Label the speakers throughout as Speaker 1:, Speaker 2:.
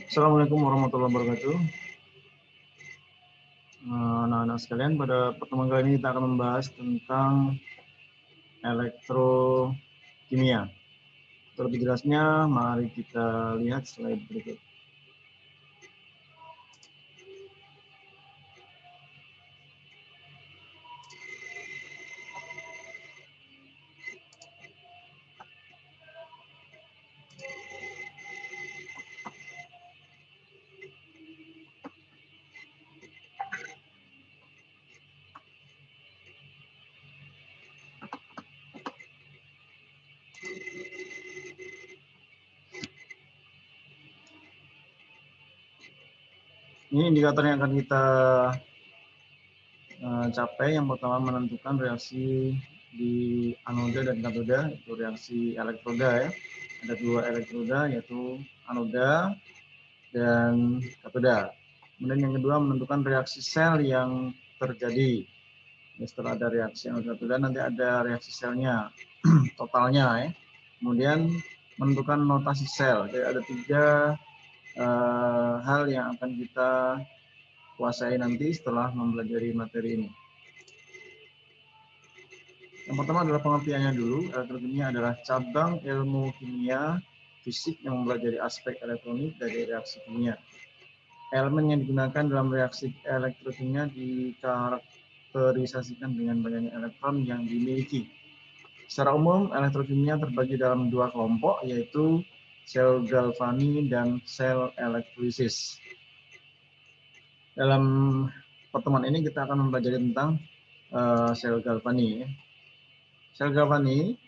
Speaker 1: Assalamualaikum warahmatullahi wabarakatuh. Anak-anak sekalian, pada pertemuan kali ini kita akan membahas tentang elektrokimia. Untuk lebih jelasnya, mari kita lihat slide berikut. Ini indikator yang akan kita capai. Yang pertama, menentukan reaksi di anoda dan katoda, itu reaksi elektroda ya. Ada dua elektroda, yaitu anoda dan katoda. Kemudian yang kedua, menentukan reaksi sel yang terjadi. Setelah ada reaksi anoda, nanti ada reaksi selnya, totalnya ya. Kemudian menentukan notasi sel. Jadi ada tiga hal yang akan kita kuasai nanti setelah mempelajari materi ini. Yang pertama adalah pengertiannya dulu. Elektrokimia adalah cabang ilmu kimia fisik yang mempelajari aspek elektronik dari reaksi kimia. Elemen yang digunakan dalam reaksi elektrokimia dikarakterisasikan dengan banyaknya elektron yang dimiliki. Secara umum, elektrokimia terbagi dalam dua kelompok, yaitu sel galvani dan sel elektrolisis. Dalam pertemuan ini kita akan mempelajari tentang sel galvani. Sel galvani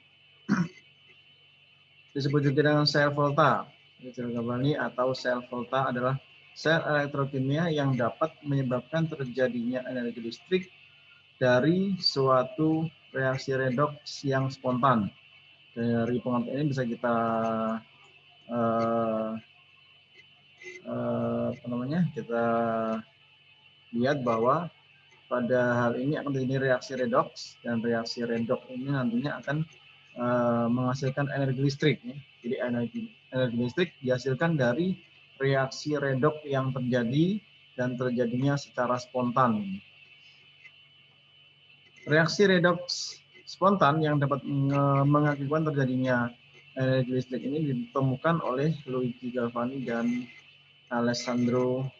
Speaker 1: disebut juga dengan sel volta. Sel galvani atau sel volta adalah sel elektrokimia yang dapat menyebabkan terjadinya energi listrik dari suatu reaksi redoks yang spontan. Dari pengertian ini bisa kita kita lihat bahwa pada hal ini akan terjadi reaksi redoks, dan reaksi redoks ini nantinya akan menghasilkan energi listrik. Jadi energi listrik dihasilkan dari reaksi redoks yang terjadi dan terjadinya secara spontan. Reaksi redoks spontan yang dapat mengakibatkan terjadinya energi listrik ini ditemukan oleh Luigi Galvani dan Alessandro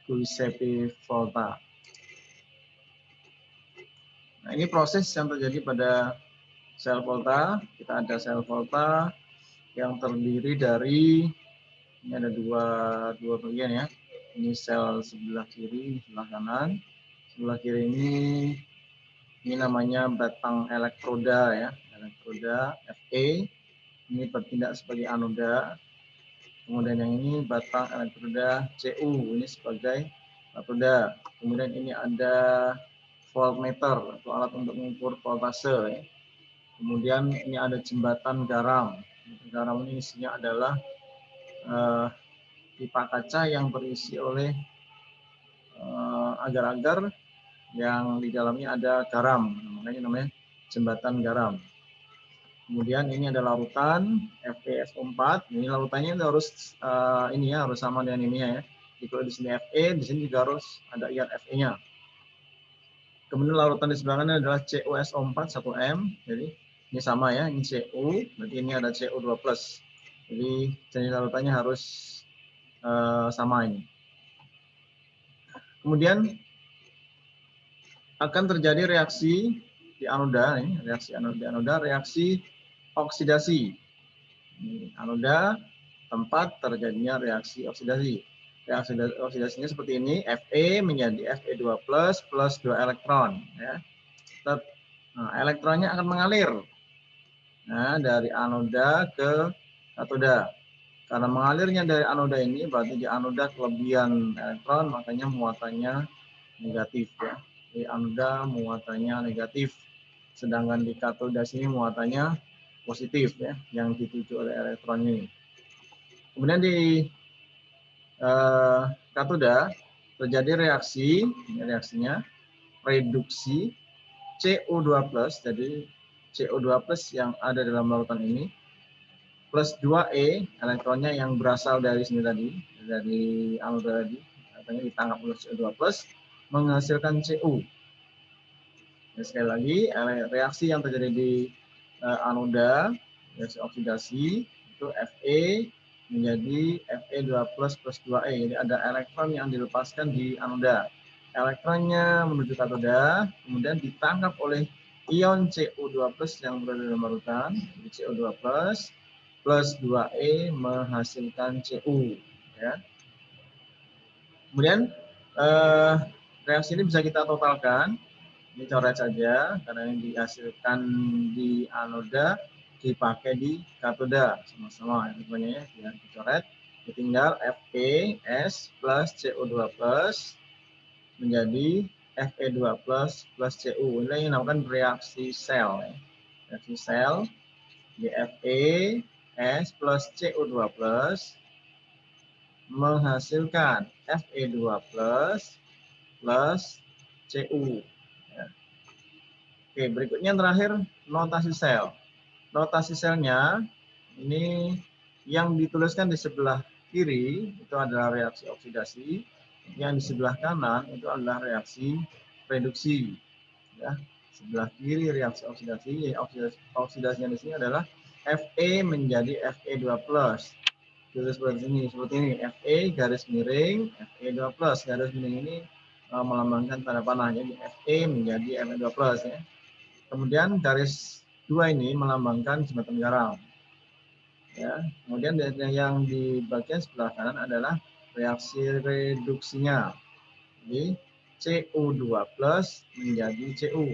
Speaker 1: Giuseppe Volta. Nah, ini proses yang terjadi pada sel volta. Kita ada sel volta yang terdiri dari, ini ada dua bagian ya. Ini sel sebelah kiri, sebelah kanan. Sebelah kiri ini namanya batang elektroda ya, elektroda Fe. Ini bertindak sebagai anoda. Kemudian yang ini batang elektroda Cu, ini sebagai katoda. Kemudian ini ada voltmeter atau alat untuk mengukur voltase ya. Kemudian ini ada jembatan garam. Garam ini isinya adalah pipa kaca yang berisi oleh agar-agar yang di dalamnya ada garam, makanya namanya jembatan garam. Kemudian ini ada larutan FeSO4. Ini larutannya harus harus sama dengan ini ya. Jadi kalau di sini Fe, di sini juga harus ada ion Fe-nya. Kemudian larutan di sebelah kanan adalah CuSO4 1M. Jadi ini sama ya, ini Cu, berarti ini ada Cu2+. Jadi jenis larutannya harus sama ini. Kemudian akan terjadi reaksi di anoda, reaksi oksidasi. Ini anoda, tempat terjadinya reaksi oksidasi. Reaksi oksidasinya seperti ini, Fe menjadi Fe2+ plus 2 elektron. Ya. Nah, elektronnya akan mengalir dari anoda ke katoda. Karena mengalirnya dari anoda ini, berarti di anoda kelebihan elektron, makanya muatannya negatif ya. Di anoda muatannya negatif, sedangkan di katoda sini muatannya positif ya, yang dituju oleh elektron ini. Kemudian di katoda terjadi reaksi, ini reaksinya reduksi CO2+, jadi CO2+ yang ada dalam larutan ini plus 2E, elektronnya yang berasal dari sini tadi, dari anoda tadi, katanya ditangkap oleh CO2 plus, menghasilkan Cu. Ya, sekali lagi, reaksi yang terjadi di anoda, reaksi oksidasi, itu Fe menjadi Fe2 plus 2E. Jadi ada elektron yang dilepaskan di anoda. Elektronnya menuju katoda, kemudian ditangkap oleh ion CO2 plus yang berada dalam barutan, CO2 plus 2E menghasilkan Cu. Ya. Kemudian reaksi ini bisa kita totalkan. Ini coret saja karena yang dihasilkan di anoda dipakai di katoda sama-sama. Ini ya dicoret. Tinggal FeS plus CO2 plus menjadi Fe2 plus Cu. Ini yang dinamakan reaksi sel. Reaksi sel di FeS plus CO2 plus menghasilkan Fe2 plus Cu. Ya. Oke, berikutnya yang terakhir notasi sel. Notasi selnya ini yang dituliskan di sebelah kiri itu adalah reaksi oksidasi, yang di sebelah kanan itu adalah reaksi reduksi. Ya, sebelah kiri reaksi oksidasi, oksidasinya di sini adalah Fe menjadi Fe2 plus. Tulis seperti ini, Fe garis miring Fe2 plus, garis miring ini melambangkan tanda panah, jadi Fe menjadi Fe2 plus ya. Kemudian garis 2 ini melambangkan jembatan garam. Ya, kemudian yang di bagian sebelah kanan adalah reaksi reduksinya. Jadi CO2 plus menjadi Cu.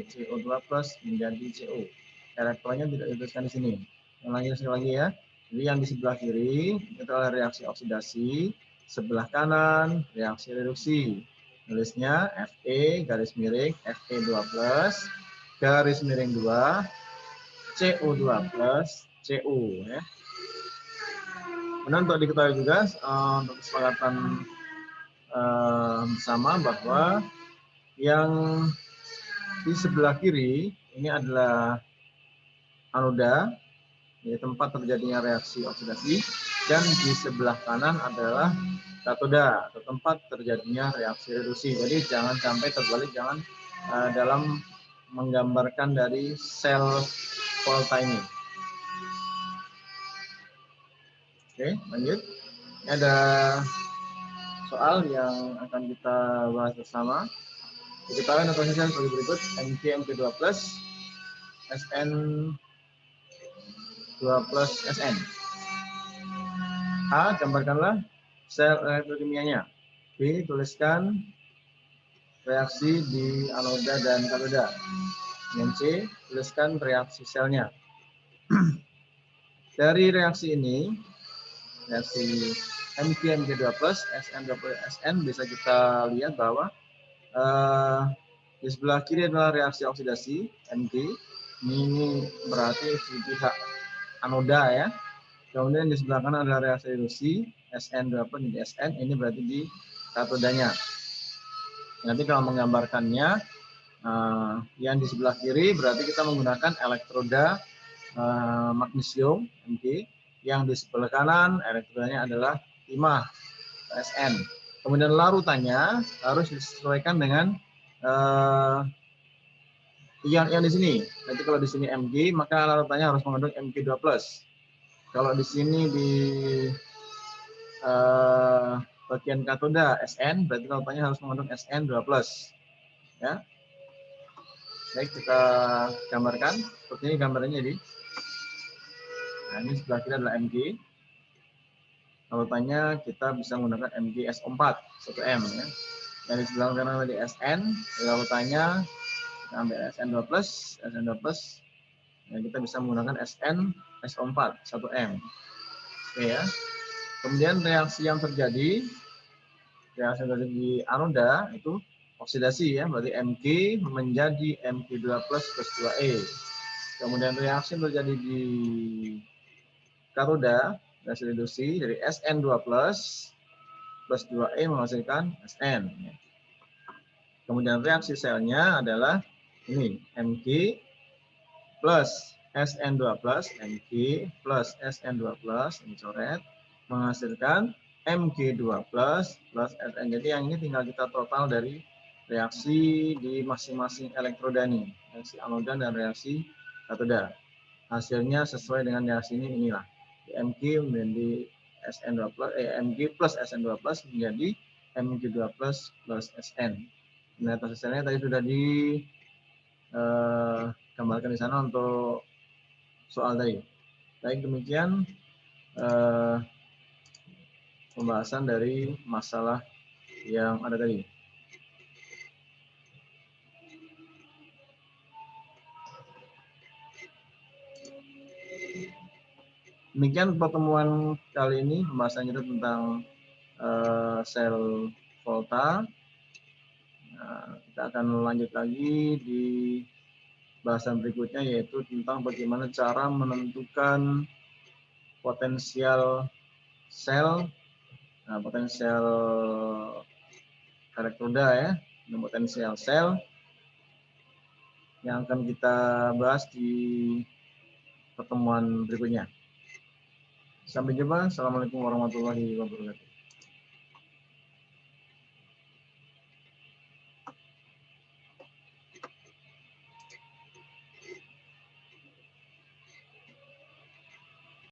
Speaker 1: CO2 plus menjadi Cu. Elektronnya tidak dituliskan di sini. Sekali lagi ya. Jadi yang di sebelah kiri itu adalah reaksi oksidasi, sebelah kanan reaksi reduksi. Tulisnya Fe garis miring Fe2 plus garis miring 2 CO2 plus Cu ya. Kemudian untuk diketahui juga untuk kesepakatan bersama bahwa yang di sebelah kiri ini adalah anoda, yaitu tempat terjadinya reaksi oksidasi, dan di sebelah kanan adalah katoda atau tempat terjadinya reaksi reduksi. Jadi jangan sampai terbalik, jangan dalam menggambarkan dari sel volta ini. Oke, lanjut. Ini ada soal yang akan kita bahas bersama. Diketahui notasi sel sebagai berikut: Mg Mg2 plus Sn 2 plus Sn. A, gambarkanlah sel elektrokimianya. B, tuliskan reaksi di anoda dan katoda. Yang C, tuliskan reaksi selnya. Dari reaksi ini, reaksi Mg Mg2 plus Sn 2 plus Sn, bisa kita lihat bahwa di sebelah kiri adalah reaksi oksidasi Mg. Ini berarti di pihak anoda ya. Kemudian di sebelah kanan adalah reaksi reduksi Sn2 plus menjadi Sn. Ini berarti di katodanya. Nanti kalau menggambarkannya, yang di sebelah kiri berarti kita menggunakan elektroda magnesium Mg. Yang di sebelah kanan elektrodanya adalah timah Sn. Kemudian larutannya harus disesuaikan dengan yang di sini. Nanti kalau di sini Mg, maka larutannya harus mengandung Mg2+. Kalau di sini di bagian katoda Sn, berarti larutannya harus mengandung Sn2+. Ya. Baik, kita gambarkan. Seperti ini gambarannya jadi. Nah, ini sebelah kiri adalah Mg. Larutannya kita bisa menggunakan MgSO4 1M ya. Yang di sebelah kanan tadi Sn, larutannya kita ambil Sn2+, ya, kita bisa menggunakan SnSO4 1M. Oke ya. Kemudian reaksi yang terjadi di anoda itu oksidasi ya, berarti Mg menjadi Mg2 plus 2E. Kemudian reaksi yang terjadi di katoda, reaksi reduksi dari Sn2 plus 2E menghasilkan Sn. Kemudian reaksi selnya adalah ini Mg plus SN2+, Mg plus SN2+, ini coret, menghasilkan Mg2+, plus Sn. Jadi yang ini tinggal kita total dari reaksi di masing-masing elektroda nih, reaksi anoda dan reaksi katoda. Hasilnya sesuai dengan reaksi ini, inilah. Mg menjadi SN2+, Mg plus SN2+ menjadi Mg2+ plus Sn. Nah, hasilnya tadi sudah digambarkan di sana untuk soal tadi. Baik, demikian pembahasan dari masalah yang ada tadi. Demikian pertemuan kali ini, pembahasannya itu tentang sel volta. Nah, kita akan lanjut lagi di bahasan berikutnya, yaitu tentang bagaimana cara menentukan potensial sel, nah, potensial elektroda ya, dan potensial sel yang akan kita bahas di pertemuan berikutnya. Sampai jumpa. Assalamualaikum warahmatullahi wabarakatuh.